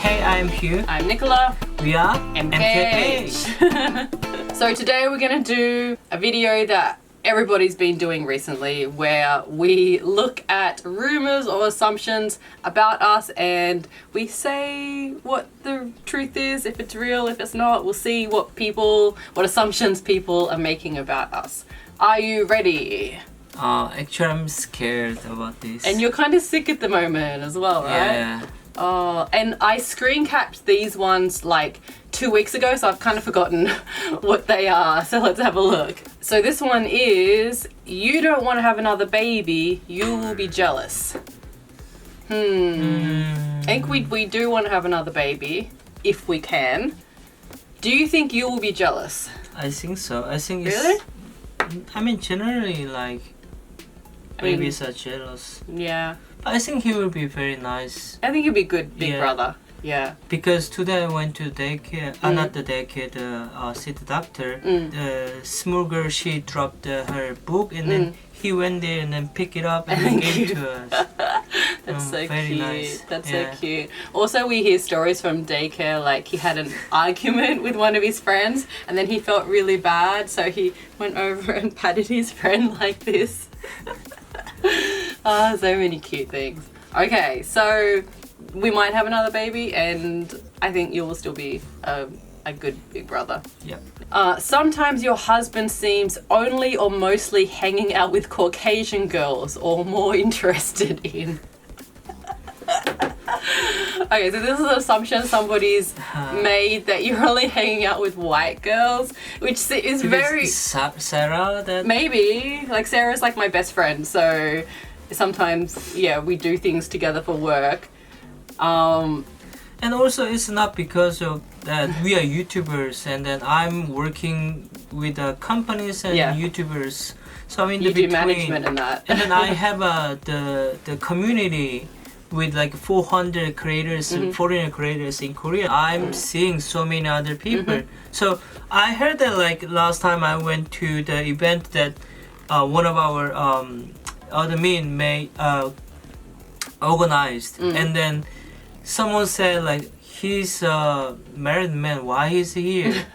Hey, I'm Hugh. I'm Nicola. We are MKH. So today we're going to do a video that everybody's been doing recently where we look at rumors or assumptions about us and we say what the truth is, if it's real, if it's not. We'll see what assumptions people are making about us. Are you ready? Actually, I'm scared about this. And you're kind of sick at the moment as well, right? Yeah. Oh, and I screen capped these ones like 2 weeks ago, so I've kind of forgotten what they are. So let's have a look. So this one is, you don't want to have another baby, you will be jealous. I think we do want to have another baby, if we can. Do you think you will be jealous? I think so. I think Really? I mean, generally, like, babies are jealous. Yeah. I think he will be very nice. I think you'd be good big brother. Yeah. Because today I went to daycare, not the daycare, see the doctor. The small girl, she dropped her book and then he went there and then picked it up and then gave it to us. That's so very cute. nice. That's Yeah. so cute. Also, we hear stories from daycare, like he had an argument with one of his friends and then he felt really bad, so he went over and patted his friend like this. So many cute things. Okay, so we might have another baby and I think you will still be a good big brother. Yep. Sometimes your husband seems only or mostly hanging out with Caucasian girls or more interested in. Okay, so this is an assumption somebody's made that you're only hanging out with white girls, which is very... Sarah, that... Maybe. Like, Sarah's like my best friend, so sometimes, yeah, we do things together for work. And also, it's not because of that we are YouTubers and then I'm working with companies and YouTubers. So I'm in the between. You do management and that. And then I have the community with like 400 creators, foreigner creators in Korea. I'm seeing so many other people. So I heard that like last time I went to the event that one of our other men organized, and then someone said like, he's a married man, why is he here?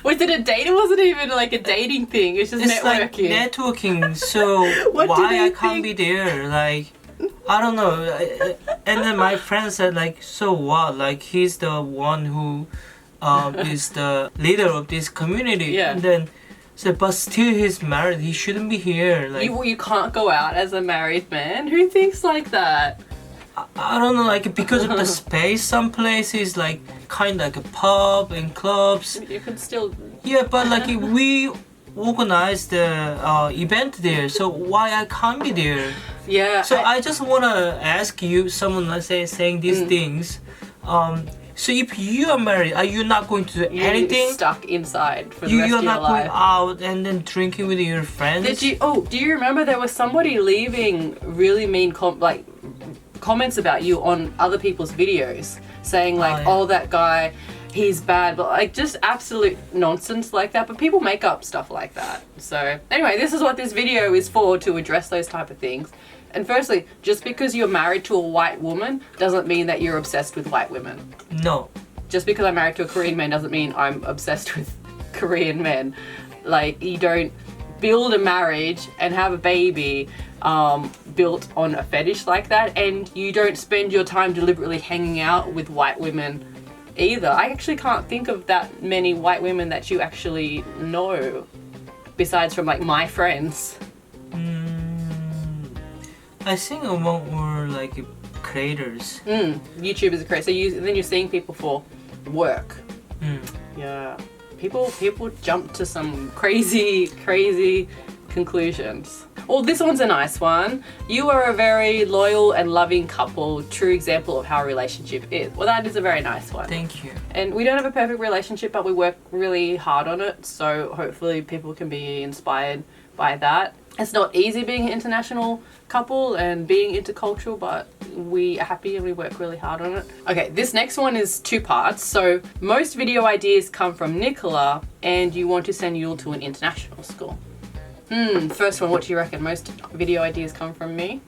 Was it a date? It wasn't even like a dating thing, it's just networking. Like networking, so why I can't be there? Like, I don't know. And then my friend said like, so what? Like, he's the one who is the leader of this community. Yeah. And then said, but still he's married, he shouldn't be here. Like, you can't go out as a married man? Who thinks like that? I don't know, like because of the space, some places like kind of like a pub and clubs. You could still... Yeah, but like we organized the event there, so why I can't be there? Yeah. So I just wanna ask you, someone let's say saying these things. So if you are married, are you not going to do anything? Stuck inside for the rest of your life. You're not going out and then drinking with your friends. Do you remember there was somebody leaving really mean comments about you on other people's videos, saying like, oh, that guy, he's bad, but like just absolute nonsense like that. But people make up stuff like that. So anyway, this is what this video is for, to address those type of things. And firstly, just because you're married to a white woman doesn't mean that you're obsessed with white women. No. Just because I'm married to a Korean man doesn't mean I'm obsessed with Korean men. Like, you don't build a marriage and have a baby built on a fetish like that, and you don't spend your time deliberately hanging out with white women either. I actually can't think of that many white women that you actually know, besides from like my friends. I think among more like creators. YouTubers are crazy. So then you're seeing people for work. Yeah. People jump to some crazy conclusions. Oh, this one's a nice one. You are a very loyal and loving couple, true example of how a relationship is. Well, that is a very nice one. Thank you. And we don't have a perfect relationship, but we work really hard on it, so hopefully people can be inspired by that. It's not easy being an international couple and being intercultural, but we are happy and we work really hard on it. Okay, this next one is 2 parts. So most video ideas come from Nicola and you want to send Yule to an international school. First one, what do you reckon? Most video ideas come from me?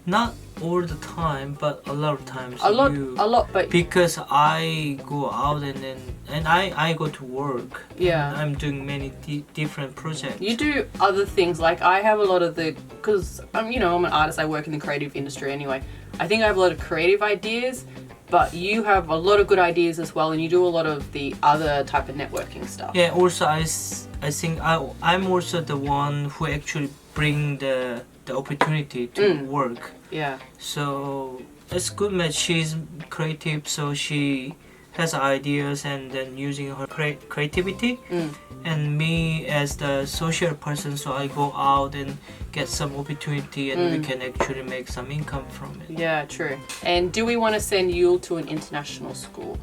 Not all the time, but a lot of times A lot, but because I go out and I go to work. Yeah. And I'm doing many different projects. you do other things. Like I have a lot of because I'm an artist. I work in the creative industry anyway. I think I have a lot of creative ideas, but you have a lot of good ideas as well, and you do a lot of the other type of networking stuff. Yeah. Also, I think I'm also the one who actually bring the opportunity to work. Yeah. So it's good that she's creative, so she has ideas and then using her creativity. And me as the social person, so I go out and get some opportunity and we can actually make some income from it. Yeah, true. And do we want to send Yule to an international school?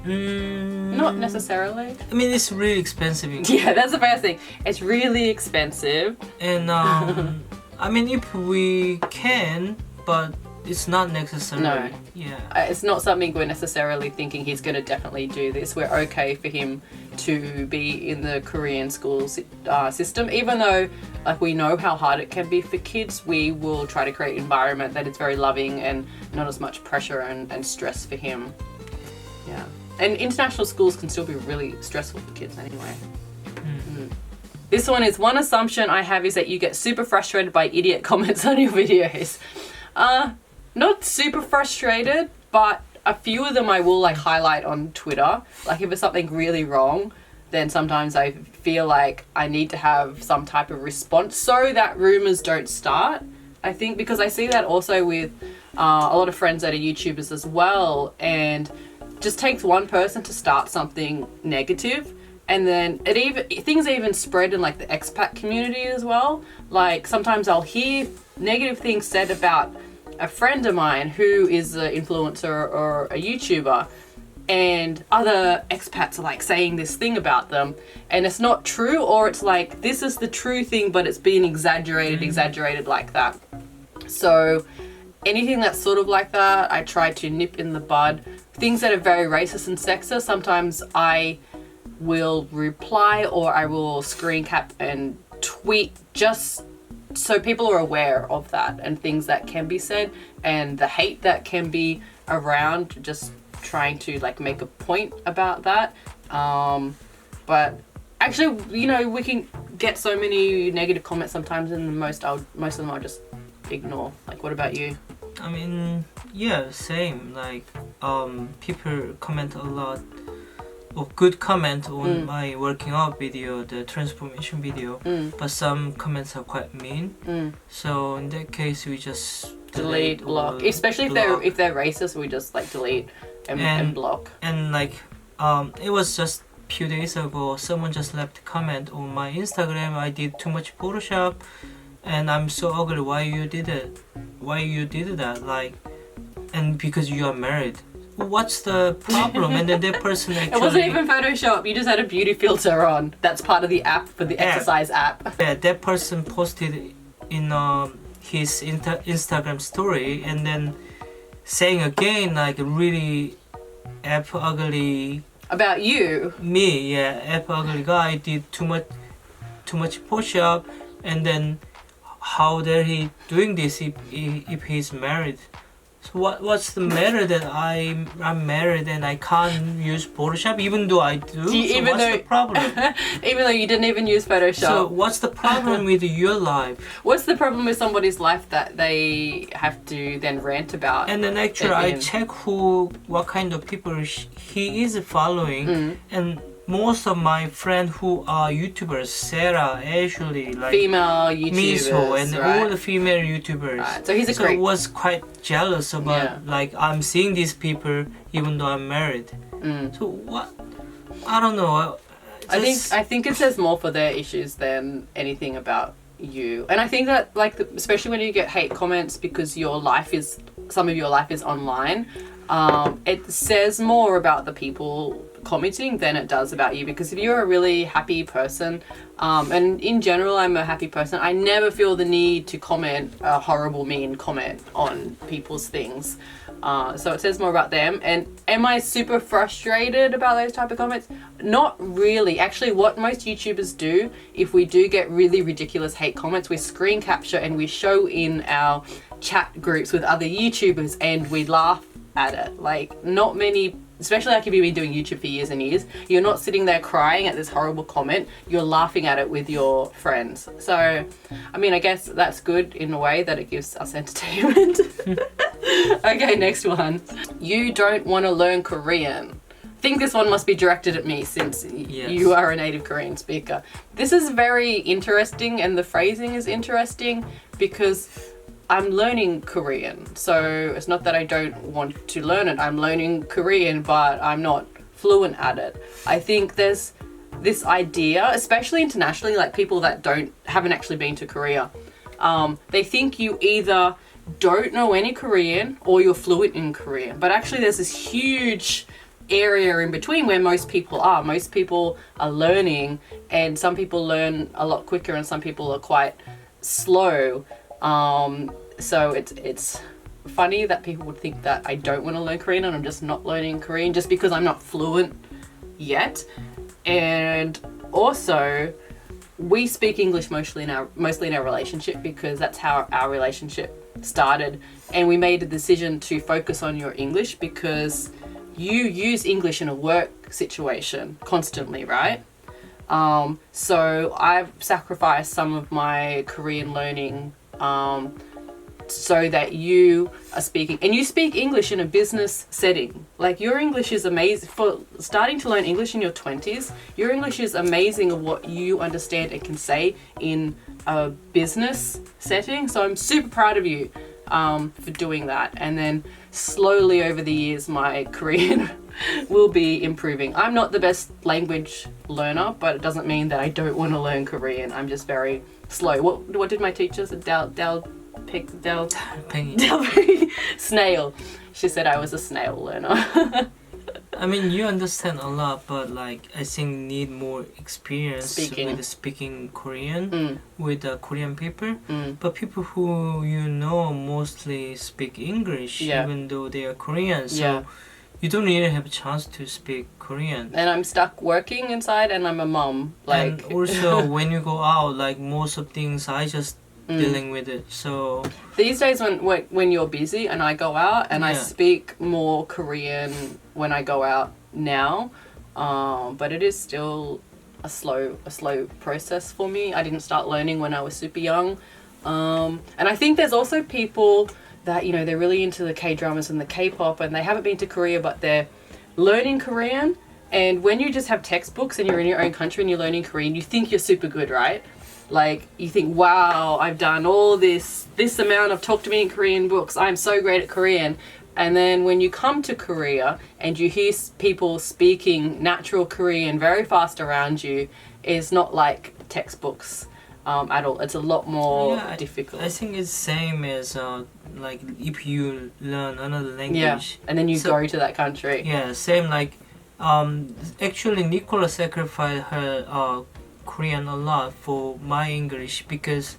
Not necessarily. I mean, it's really expensive. Yeah, that's the first thing. It's really expensive. And I mean, if we can, but it's not necessary. No. Yeah. It's not something we're necessarily thinking he's going to definitely do this. We're okay for him to be in the Korean school system, even though like we know how hard it can be for kids. We will try to create an environment that is very loving and not as much pressure and stress for him. Yeah. And international schools can still be really stressful for kids anyway. This one is, one assumption I have is that you get super frustrated by idiot comments on your videos. Not super frustrated, but a few of them I will like highlight on Twitter. Like if it's something really wrong, then sometimes I feel like I need to have some type of response so that rumors don't start. I think because I see that also with a lot of friends that are YouTubers as well, and just takes one person to start something negative, and then things even spread in like the expat community as well. Like sometimes I'll hear negative things said about a friend of mine who is an influencer or a YouTuber, and other expats are like saying this thing about them, and it's not true, or it's like this is the true thing but it's being exaggerated like that. So anything that's sort of like that, I try to nip in the bud. Things that are very racist and sexist, sometimes I will reply or I will screen cap and tweet just so people are aware of that and things that can be said and the hate that can be around, just trying to like make a point about that. But actually, we can get so many negative comments sometimes, and most of them I'll just ignore. Like, what about you? I mean, yeah, same. Like, people comment a lot of good comment on my working out video, the transformation video, but some comments are quite mean. So in that case, we just delete, block. Especially if they're racist, we just like delete and block. And like, it was just a few days ago, someone just left a comment on my Instagram. I did too much Photoshop, and I'm so ugly. Why you did it? Why you did that? Like, and because you are married. What's the problem? And then that person actually... It wasn't even Photoshop. You just had a beauty filter on. That's part of the app, for the exercise app. Yeah, that person posted in his Instagram story, and then saying again like really F ugly... About you? Me, yeah. F ugly guy did too much push-up, and then how dare he doing this if he's married? So what's the matter that I'm married and I can't use Photoshop even though I do? What's the problem? Even though you didn't even use Photoshop. So what's the problem with your life? What's the problem with somebody's life that they have to then rant about? And then actually I check what kind of people he is following, and most of my friends who are YouTubers, Sarah, Ashley, like female YouTubers, Miso, and right? all the female YouTubers. Right. So he's I was quite jealous about like I'm seeing these people even though I'm married. So what? I don't know. I think it says more for their issues than anything about you. And I think that like especially when you get hate comments because some of your life is online, it says more about the people commenting than it does about you, because if you're a really happy person, and in general I'm a happy person, I never feel the need to comment a horrible mean comment on people's things. So it says more about them. And am I super frustrated about those type of comments? Not really. Actually, what most YouTubers do, if we do get really ridiculous hate comments, we screen capture and we show in our chat groups with other YouTubers and we'd laugh at it. Like, not many, especially like if you've been doing YouTube for years and years, you're not sitting there crying at this horrible comment, you're laughing at it with your friends. So, I mean, I guess that's good in a way that it gives us entertainment. Okay, next one. You don't want to learn Korean. I think this one must be directed at me since you are a native Korean speaker. This is very interesting and the phrasing is interesting because I'm learning Korean. So it's not that I don't want to learn it. I'm learning Korean, but I'm not fluent at it. I think there's this idea, especially internationally, like people that haven't actually been to Korea, they think you either don't know any Korean or you're fluent in Korean. But actually there's this huge area in between where most people are. Most people are learning, and some people learn a lot quicker and some people are quite slow. So it's funny that people would think that I don't want to learn Korean and I'm just not learning Korean just because I'm not fluent yet. And also, we speak English mostly in our relationship because that's how our relationship started, and we made a decision to focus on your English because you use English in a work situation constantly, right? So I've sacrificed some of my Korean learning so that you are speaking, and you speak English in a business setting. Like, your English is amazing. For starting to learn English in your 20s, your English is amazing of what you understand and can say in a business setting. So I'm super proud of you for doing that. And then slowly over the years, my Korean will be improving. I'm not the best language learner, but it doesn't mean that I don't want to learn Korean. I'm just very slow. What did my teacher say? Snail. She said I was a snail learner. I mean, you understand a lot, but like I think need more experience with speaking Korean with Korean people. But people who you know mostly speak English, even though they are Korean. So you don't really have a chance to speak Korean. And I'm stuck working inside, and I'm a mom. Like, and also when you go out, like most of things, I just dealing with it. So these days when you're busy and I go out and I speak more Korean when I go out now, but it is still a slow process for me. I didn't start learning when I was super young, and I think there's also people that, you know, they're really into the K-dramas and the K-pop and they haven't been to Korea but they're learning Korean, and when you just have textbooks and you're in your own country and you're learning Korean, you think you're super good, right? Like, you think, wow, I've done all this amount of talk to me in Korean books, I'm so great at Korean. And then when you come to Korea and you hear people speaking natural Korean very fast around you, it's not like textbooks at all. It's a lot more difficult. I think it's same as like if you learn another language. And then you go to that country. Yeah, same like actually Nicola sacrificed her Korean a lot for my English because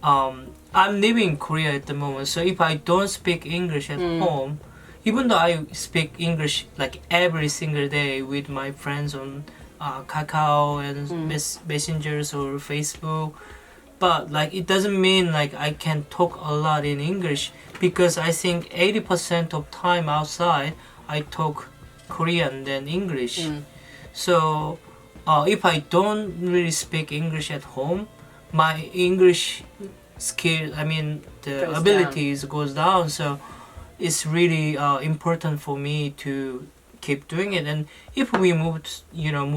I'm living in Korea at the moment. So if I don't speak English at home, even though I speak English like every single day with my friends on Kakao and messengers or Facebook, but like it doesn't mean like I can talk a lot in English because I think 80% of time outside I talk Korean than English. So if I don't really speak English at home, my English skill, I mean the abilities goes down. So it's really important for me to keep doing it. And if we move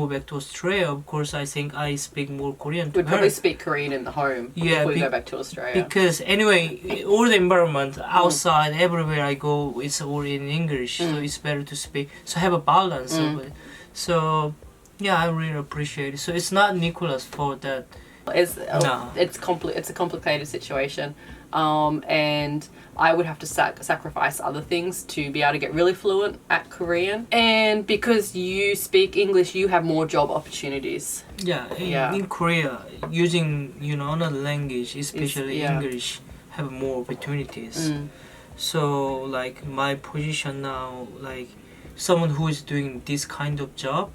back to Australia, of course I think I speak more Korean to We'd probably speak Korean in the home if we go back to Australia. Because anyway, all the environment outside, everywhere I go, it's all in English. So it's better to speak. So have a balance of it. So yeah, I really appreciate it. So it's not Nicola's fault that it's a complicated situation, and I would have to sacrifice other things to be able to get really fluent at Korean. And because you speak English, you have more job opportunities. In Korea, using another language, especially English, have more opportunities. So like my position now, like someone who is doing this kind of job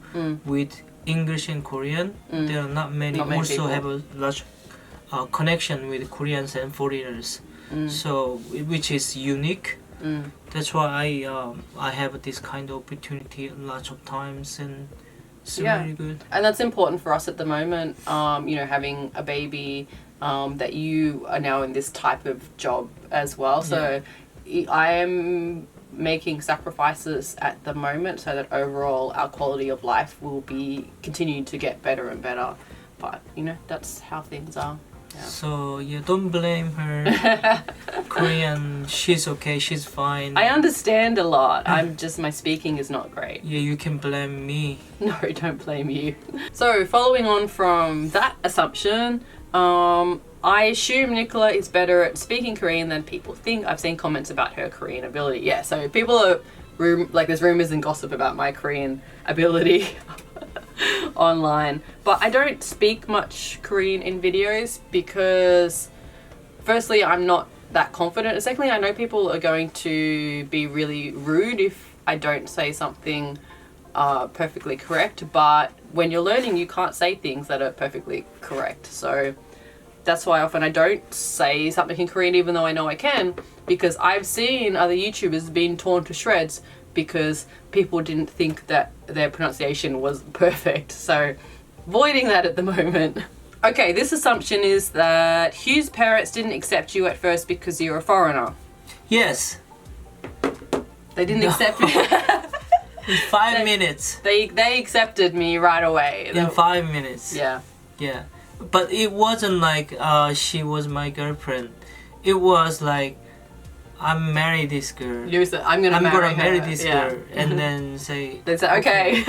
with English and Korean, there are not many also people. have a large connection with Koreans and foreigners. so which is unique. That's why I have this kind of opportunity lots of times, and it's really good. And that's important for us at the moment. You know, having a baby, that you are now in this type of job as well. So I am making sacrifices at the moment so that overall our quality of life will be continuing to get better and better. But you know, that's how things are. Yeah. So don't blame her. Korean, she's okay, she's fine. I understand a lot. I'm just, my speaking is not great. Yeah, you can blame me. No, don't blame you. So following on from that assumption, I assume Nicola is better at speaking Korean than people think. I've seen comments about her Korean ability. Yeah, so people are there's rumors and gossip about my Korean ability online, but I don't speak much Korean in videos because firstly, I'm not that confident. Secondly, I know people are going to be really rude if I don't say something perfectly correct, but when you're learning, you can't say things that are perfectly correct. So that's why often I don't say something in Korean even though I know I can, because I've seen other YouTubers being torn to shreds because people didn't think that their pronunciation was perfect. So avoiding that at the moment. Okay, this assumption is that Hugh's parents didn't accept you at first because you're a foreigner. Yes. They didn't accept me. In 5 minutes. They accepted me right away. In 5 minutes. Yeah. Yeah. But it wasn't like she was my girlfriend. It was like, I'm marry this girl. I'm gonna marry this girl, and then say. They said okay.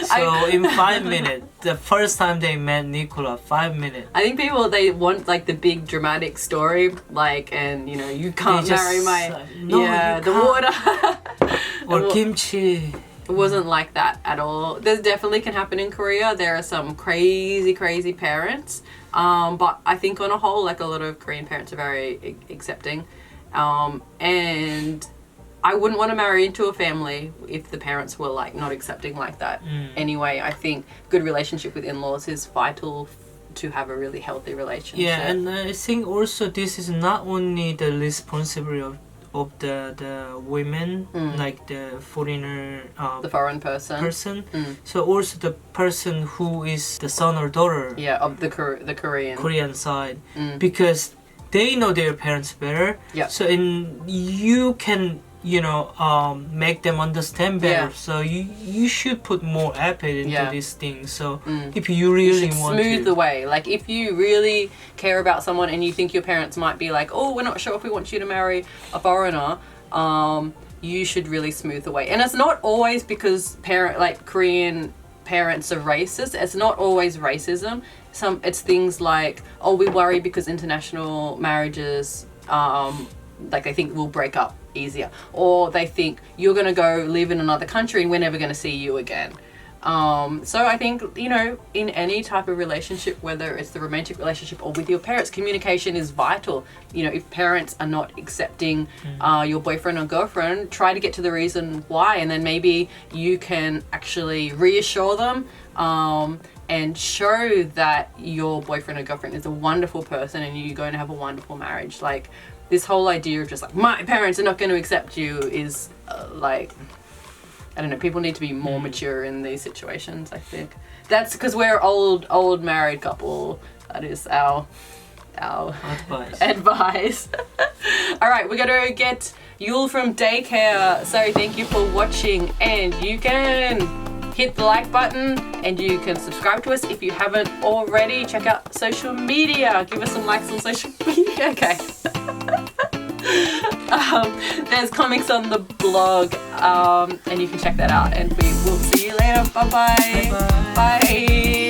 So in 5 minutes, the first time they met Nicola, 5 minutes. I think people, they want like the big dramatic story, like, and you know, you can't marry my the water or kimchi. It wasn't like that at all. There definitely can happen in Korea. There are some crazy parents, but I think on a whole, like a lot of Korean parents are very accepting. And I wouldn't want to marry into a family if the parents were like not accepting like that. Anyway, I think good relationship with in-laws is vital to have a really healthy relationship. Yeah, and I think also this is not only the responsibility of the women, like the foreigner, the foreign person. So also the person who is the son or daughter. Yeah, of the Korean side, because they know their parents better. Yeah. So you can make them understand better. Yeah. So you should put more effort into this thing. So if you really want to smooth the way, like if you really care about someone and you think your parents might be like, oh, we're not sure if we want you to marry a foreigner, you should really smooth the way. And it's not always because Korean parents are racist. It's not always racism. It's things like, oh, we worry because international marriages, they think will break up easier, or they think you're going to go live in another country and we're never going to see you again. So I think, in any type of relationship, whether it's the romantic relationship or with your parents, communication is vital. If parents are not accepting your boyfriend or girlfriend, try to get to the reason why, and then maybe you can actually reassure them and show that your boyfriend or girlfriend is a wonderful person and you're going to have a wonderful marriage. Like, this whole idea of just like, my parents are not going to accept you is I don't know, people need to be more mature in these situations, I think. That's because we're old married couple. That is our advice. All right, we're going to get Yul from daycare. So thank you for watching, and you can hit the like button and you can subscribe to us if you haven't already. Check out social media. Give us some likes on social media. Okay. There's comics on the blog, and you can check that out, and we will see you later. Bye-bye. Bye. Bye.